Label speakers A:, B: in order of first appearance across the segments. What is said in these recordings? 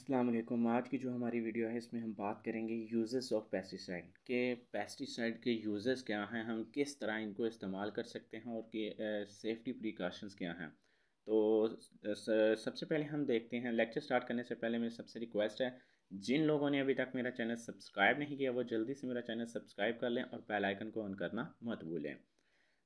A: अस्सलाम वालेकुम। आज की जो हमारी वीडियो है इसमें हम बात करेंगे यूजेस ऑफ पेस्टिसाइड के पेस्टिसाइड के यूजेस क्या हैं, हम किस तरह इनको इस्तेमाल कर सकते हैं और कि सेफ्टी प्रिकॉशंस क्या हैं। तो सबसे पहले हम देखते हैं। लेक्चर स्टार्ट करने से पहले मेरी सबसे रिक्वेस्ट है, जिन लोगों ने अभी तक मेरा चैनल सब्सक्राइब नहीं किया वो जल्दी से मेरा चैनल सब्सक्राइब कर लें और बेल आइकन को ऑन करना मत भूलें।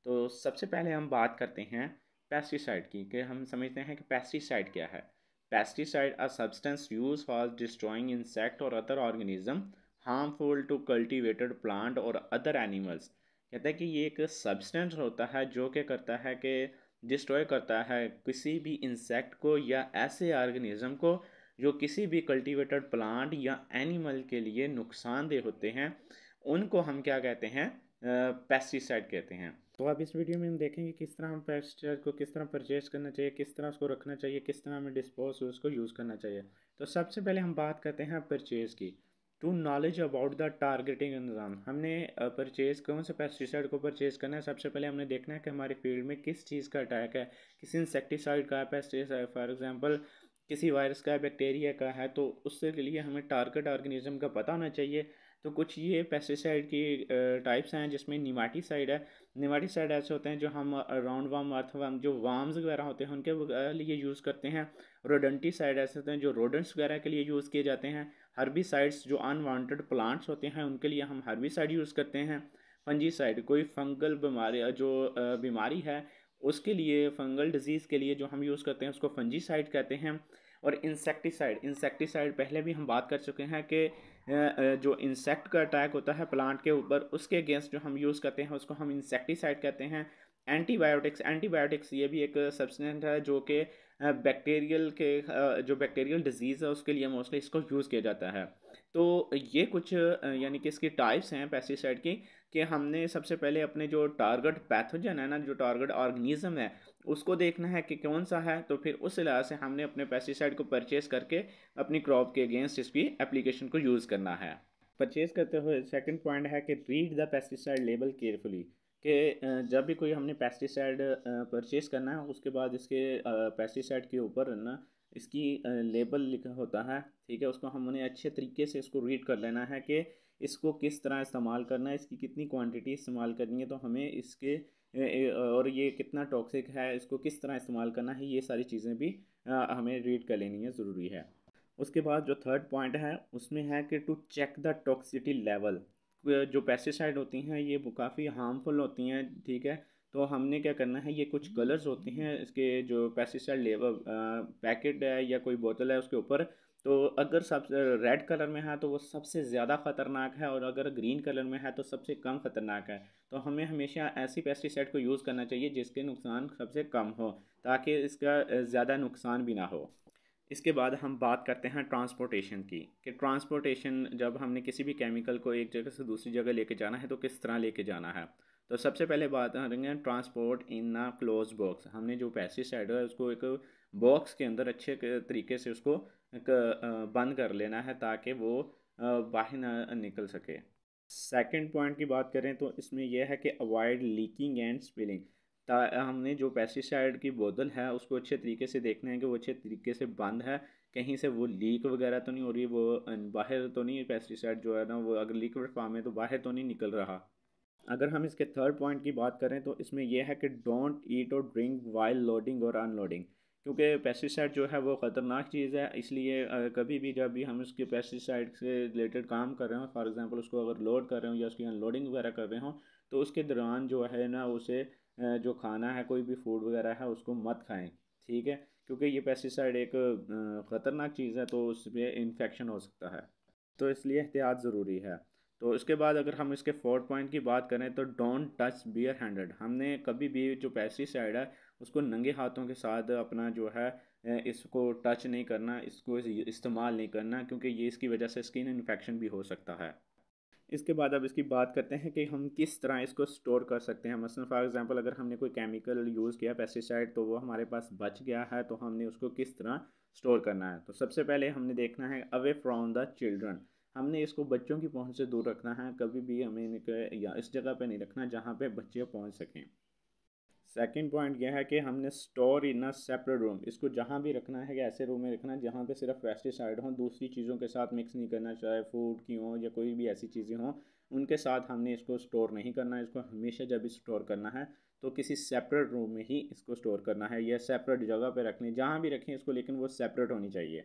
A: तो सबसे पहले हम बात करते हैं पेस्टिसाइड की, कि हम समझते हैं कि पेस्टिसाइड क्या है। Pesticide a substance use for destroying insect और other organism harmful to cultivated plant और अदर एनिमल्स। कहता है कि ये एक सब्सटेंस होता है जो क्या करता है कि डिस्ट्रॉय करता है किसी भी इंसेक्ट को या ऐसे ऑर्गेनिज्म को जो किसी भी कल्टीवेटेड प्लांट या एनिमल के लिए नुकसानदेह होते हैं। उनको हम क्या कहते हैं, पेस्टिसाइड कहते हैं। तो अब इस वीडियो में हम देखेंगे किस तरह हम पेस्टिसाइड को किस तरह परचेज करना चाहिए, किस तरह उसको रखना चाहिए, किस तरह हमें डिस्पोज उसको यूज़ करना चाहिए। तो सबसे पहले हम बात करते हैं परचेज़ की। To knowledge about the targeting निज़ाम, हमने परचेज़ कौन से पेस्टिसाइड को परचेज़ करना है। सबसे पहले हमने देखना है कि हमारे फील्ड में किस चीज़ का अटैक है, किसी इंसेक्टिसाइड का है, पेस्टिसाइड फॉर एग्जांपल किसी वायरस का है, बैक्टीरिया का है, तो उससे के लिए हमें टारगेट ऑर्गेनिज्म का पता होना चाहिए। तो कुछ ये पेस्टिसाइड की टाइप्स हैं, जिसमें निमाटीसाइड है। निमाटीसाइड ऐसे होते हैं जो हम राउंड वार्म, अर्थवर्म, जो वार्म्स वगैरह होते हैं उनके लिए यूज़ करते हैं। रोडेंटिसाइड ऐसे होते हैं जो रोडेंट्स वगैरह के लिए यूज़ किए जाते हैं। हर्बिसाइड्स जो अनवांटेड प्लांट्स होते हैं उनके लिए हम हर्बिसाइड यूज़ करते हैं। फंजीसाइड कोई फंगल बीमारी जो बीमारी है उसके लिए, फंगल डिजीज़ के लिए जो हम यूज़ करते हैं उसको फंजीसाइड कहते हैं। और इंसेक्टिसाइड, इंसेक्टिसाइड पहले भी हम बात कर चुके हैं कि जो इंसेक्ट का अटैक होता है प्लांट के ऊपर उसके अगेंस्ट जो हम यूज़ करते हैं उसको हम इंसेक्टिसाइड कहते हैं। एंटीबायोटिक्स, एंटीबायोटिक्स ये भी एक सब्सटेंस है जो कि बैक्टीरियल के जो बैक्टीरियल डिजीज़ है उसके लिए मोस्टली इसको यूज़ किया जाता है। तो ये कुछ यानी कि इसकी टाइप्स हैं पेस्टिसाइड की, कि हमने सबसे पहले अपने जो टारगेट पैथोजन है ना, जो टारगेट ऑर्गेनिज्म है उसको देखना है कि कौन सा है। तो फिर उस लिहाज से हमने अपने पेस्टिसाइड को परचेज़ करके अपनी क्रॉप के अगेंस्ट इसकी एप्लीकेशन को यूज़ करना है। परचेज़ करते हुए सेकंड पॉइंट है कि read the pesticide label carefully, कि जब भी कोई हमने पेस्टिसाइड परचेज़ करना है उसके बाद इसके पेस्टिसाइड के ऊपर ना इसकी लेबल लिखा होता है, ठीक है। उसको हमने अच्छे तरीके से इसको रीड कर लेना है कि इसको किस तरह इस्तेमाल करना है, इसकी कितनी क्वांटिटी इस्तेमाल करनी है, तो हमें इसके और ये कितना टॉक्सिक है, इसको किस तरह इस्तेमाल करना है, ये सारी चीज़ें भी हमें रीड कर लेनी है, ज़रूरी है। उसके बाद जो थर्ड पॉइंट है उसमें है कि to check the toxicity level. जो पेस्टिसाइड होती हैं ये काफ़ी हार्मफुल होती हैं, ठीक है। तो हमने क्या करना है, ये कुछ कलर्स होते हैं इसके जो पेस्टिसाइड लेवल पैकेट है या कोई बोतल है उसके ऊपर। तो अगर सब रेड कलर में है तो वो सबसे ज़्यादा ख़तरनाक है, और अगर ग्रीन कलर में है तो सबसे कम ख़तरनाक है। तो हमें हमेशा ऐसी पेस्टिसाइड को यूज़ करना चाहिए जिसके नुकसान सबसे कम हो, ताकि इसका ज़्यादा नुकसान भी ना हो। इसके बाद हम बात करते हैं ट्रांसपोर्टेशन की, कि ट्रांसपोर्टेशन जब हमने किसी भी केमिकल को एक जगह से दूसरी जगह लेके जाना है तो किस तरह लेके जाना है। तो सबसे पहले बात करेंगे transport in a close box. हमने जो पेस्टिसाइड है उसको एक बॉक्स के अंदर अच्छे तरीके से उसको एक बंद कर लेना है ताकि वो बाहर ना निकल सके। सेकंड पॉइंट की बात करें तो इसमें यह है कि अवॉइड लीकिंग एंड स्पिलिंग। हमने जो पेस्टिसाइड की बोतल है उसको अच्छे तरीके से देखना है कि वो अच्छे तरीके से बंद है, कहीं से वो लीक वगैरह तो नहीं हो रही, वो बाहर तो नहीं, पेस्टिसाइड जो है ना वो अगर लिक्विड फॉर्म है तो बाहर तो नहीं निकल रहा। अगर हम इसके थर्ड पॉइंट की बात करें तो इसमें यह है कि डोंट ईट और ड्रिंक वाइल लोडिंग और अनलोडिंग, क्योंकि पेस्टिसाइड जो है वो ख़तरनाक चीज़ है। इसलिए कभी भी जब भी हम उसके पेस्टिसाइड से रिलेटेड काम कर रहे हो, फॉर एग्जांपल उसको अगर लोड कर रहे हो या उसकी अनलोडिंग वगैरह कर रहे हो, तो उसके दौरान जो है ना उसे जो खाना है कोई भी फूड वगैरह है उसको मत खाएं, ठीक है। क्योंकि ये पेस्टिसाइड एक ख़तरनाक चीज़ है, तो उसमें इन्फेक्शन हो सकता है, तो इसलिए एहतियात ज़रूरी है। तो इसके बाद अगर हम इसके फोर्थ पॉइंट की बात करें तो डोंट टच बियर हैंडेड। हमने कभी भी जो पेस्टिसाइड है उसको नंगे हाथों के साथ अपना जो है इसको टच नहीं करना, इसको इस्तेमाल नहीं करना, क्योंकि ये इसकी वजह से स्किन इन्फेक्शन भी हो सकता है। इसके बाद अब इसकी बात करते हैं कि हम किस तरह इसको स्टोर कर सकते हैं। मसलन फॉर एग्जांपल अगर हमने कोई केमिकल यूज़ किया पेस्टिसाइड तो वो हमारे पास बच गया है, तो हमने उसको किस तरह स्टोर करना है। तो सबसे पहले हमने देखना है अवे फ्रॉम द चिल्ड्रन। हमने इसको बच्चों की पहुंच से दूर रखना है, कभी भी हमें या इस जगह पे नहीं रखना जहाँ पे बच्चे पहुंच सकें। सेकंड पॉइंट यह है कि हमने store in a separate room, इसको जहाँ भी रखना है कि ऐसे रूम में रखना है जहाँ पे सिर्फ पेस्टिसाइड हों, दूसरी चीज़ों के साथ मिक्स नहीं करना, चाहे फूड की हो या कोई भी ऐसी चीज़ें हों उनके साथ हमने इसको स्टोर नहीं करना है। इसको हमेशा जब भी स्टोर करना है तो किसी सेपरेट रूम में ही इसको स्टोर करना है या सेपरेट जगह पे रखनी, जहाँ भी रखें इसको, लेकिन वो सेपरेट होनी चाहिए।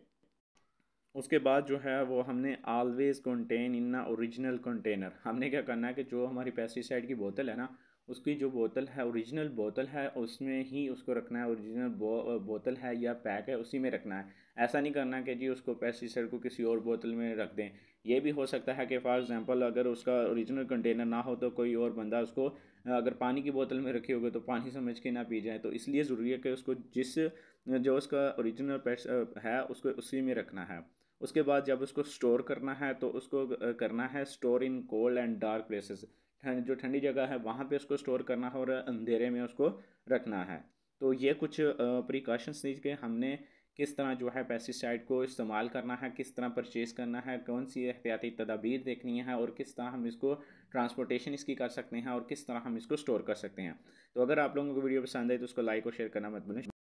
A: उसके बाद जो है वो हमने ऑलवेज़ कंटेन इन ना ओरिजिनल कंटेनर, हमने क्या करना है कि जो हमारी पेस्टिसाइड की बोतल है ना, उसकी जो बोतल है ओरिजिनल बोतल है उसमें ही उसको रखना है। ओरिजिनल बोतल है या पैक है उसी में रखना है। ऐसा नहीं करना कि जी उसको पेस्टिसाइड को किसी और बोतल में रख दें। ये भी हो सकता है कि फॉर एग्जांपल अगर उसका ओरिजिनल कंटेनर ना हो तो कोई और बंदा उसको अगर पानी की बोतल में रखे होगे तो पानी समझ के ना पी जाए। तो इसलिए ज़रूरी है कि उसको जिस जो उसका ओरिजिनल पेस्ट है उसको उसी में रखना है। उसके बाद जब उसको स्टोर करना है तो उसको करना है store in cold and dark places, जो ठंडी जगह है वहाँ पे उसको स्टोर करना है और अंधेरे में उसको रखना है। तो ये कुछ प्रिकॉशंस थी कि हमने किस तरह जो है पेस्टिसाइड को इस्तेमाल करना है, किस तरह परचेज़ करना है, कौन सी एहतियाती तदाबीर देखनी है और किस तरह हम इसको ट्रांसपोर्टेशन इसकी कर सकते हैं और किस तरह हम इसको स्टोर कर सकते हैं। तो अगर आप लोगों को वीडियो पसंद आए तो उसको लाइक और शेयर करना मत भूलें।